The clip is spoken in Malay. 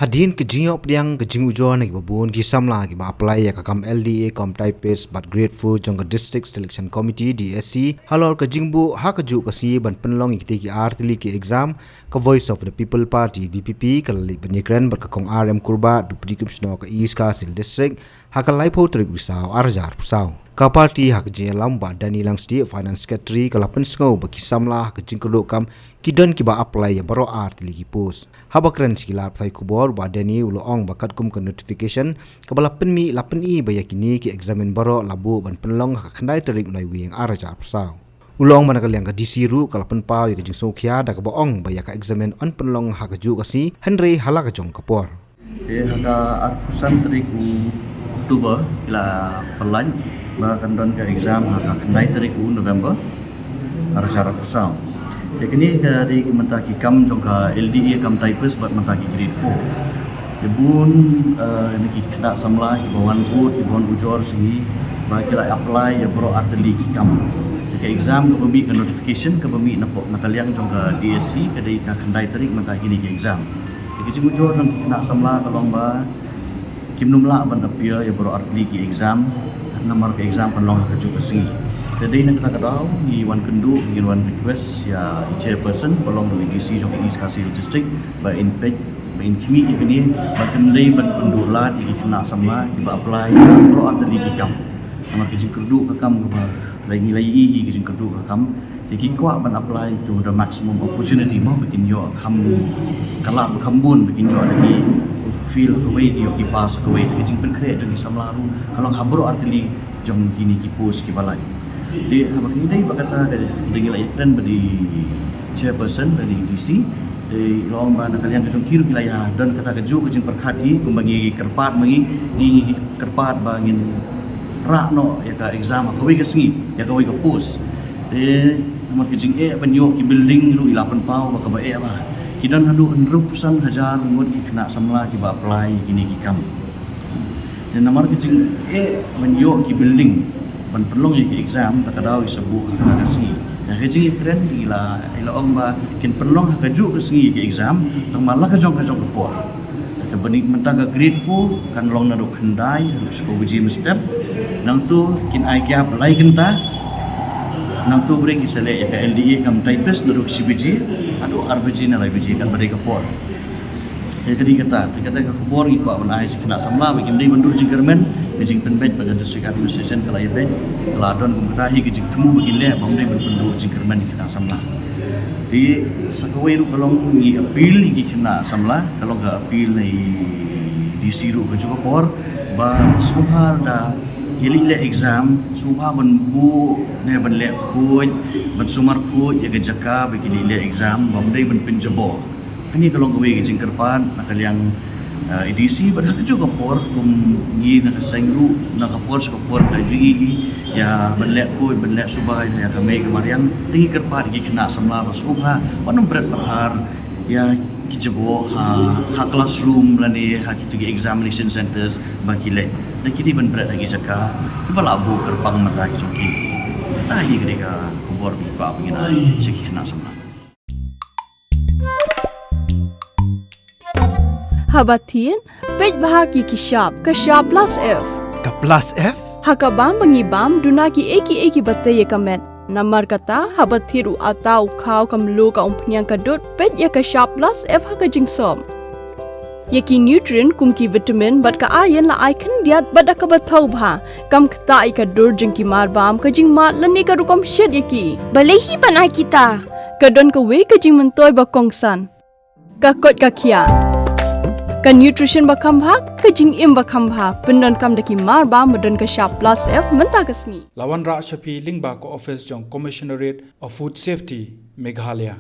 Hadin ke jingop yang ke jingu jo na babun ki samla ki ba apply ya kam LDA kom types but grateful jong ke district selection committee DSC halor ke jingbu ha ke ju ke si ban penlong ki ki artili ki exam ke voice of the people party VPP ke li benikren ber ke kong RM kurba du prikumsno ke East Castle district ha ke laipo trik wisau arjar pusau ka party ha ke je lamba dani langsti finance secretary ke lapen sngau ba ki samla ke jingkro kam kidon ki ba apply ya baro artili ki post habakran sikilap thai kubor ba dani uloong bakat kum ke notification kabala penmi lapen I bayakini ki examen baro labu ban penlong ka khandai terik unai wing araja pusau ulong manakal yang ka disiru kala penpau ya jing sokhia da ka boong bayaka examen on penlong ha ka ju kasi henry hala ka jong kapor haka arpusan teriku Oktober ila pelan ba kandon ka exam haka khandai teriku November araja pusau Kini dari mentaki kam jongka LDA kam types buat mentaki grade 4. Ibun neki kena samla ibawan put ibawan ujor sini bagi la apply ya bro arteli kam. Ke exam ke bumi ke notification ke bumi napok nakaliang jongka DSC ke dari ka kendai terik mentaki ni ke exam. Ke ujor jong kena samla kalong ba kim numla ban appear ya bro arteli ki exam nomor ke exam penlong ke ju sini. Jadi nak kita tahu di wan kendu di wan request ya chairperson pelong do EDC jong East Castle district ba in page ba in kimi ke ni ba kendai ban kendu la di kena sama di ba apply pro arteli di kam sama ke jing kendu ka kam ba lai nilai I ke jing kendu ka kam di kwa ban apply to the maximum opportunity mo bikin yo kam kala kambun bikin yo lagi feel away yo ki pass away ke jing pen create dengan samlaru kalau habro arteli jong kini ki post ki balai di habak ini berkata dengan iklan beri chairperson dari DC di long ban kalian kejong kiru wilayah dan kata keju kejing perkhadi kumbagi kerpat mengi di kerpat bangin rakno ya ka exam ka wi ka singi ya ka wi ka post di nomor kejing penyo ki building ru ilapan pau ba ka ba ba kidan hadu enrupusan hajar ngut ki kena samla ki ba apply kini ki kam dan nomor kejing penyo ki building ban perlong ya exam tak ada disebut hak kasi ya kejing keren ila ong ba kin perlong hak ju kasi ke exam tang malah ka jong kepor tak benik mentang ka grade 4 kan long na do khandaisko uji step nang tu kin ai kya apply kenta nang tu break isale ya LDA kam types do CBG ado RBG na LBG kan beri kepor ya kadi kata ka kepor I pa ban ai kena samla bikin dei bandur jingkermen kejing penbet pada district administration kalau ibe kalau adon kumutahi kejing temu begile bangdai berpendu jingkerman kena samla di sakawai ru kalau ngi appeal gi kena samla kalau ga appeal ni disiru ke juga por ba subhar da ile exam subha ban bu ne ban le khoj ban sumar khoj ya gejaka begile ile exam bangdai ban penjabo ini kalau gawe kejing kerpan nakal yang EDC pada juga por kum ni nak sengru nak por sekopor kaji ya benlek ko benlek subah ya kami kemarian tinggi kerpat gi kena samla subha panum berat pathar ya kijebo ha classroom lani ha kitu examination centers bakile nak kini ben berat lagi jaka tiba labu kerpang mata kicuki tahi ketika kubor bi pa pengina siki kena samla Habatin, pej bahagi kishap, kashap plus F. Ka plus F? Hakabam bangibam duna ki eki batte ye kamet. Namar kata habathiru atau khau kamlu ka umpnyang kadut pej ye kashap plus F haka jingsom. Yeki nutrient kum ki vitamin bat ka iron la icon diat bat ka bathau bha kam khta I ka dur jing ki mar bam ka jing mat lani ka rukom shed yeki. Balehi banai kita. Kadon ka we ka jing mentoy ba kongsan. Ka kot ka kia. Kan nutrition bakam bhag kajing im bakam bha pendon kam daki mar ba modon ka sharp plus F menta kasni Lawan Ra Shafi Lingba ko office jong Commissionerate of Food Safety Meghalaya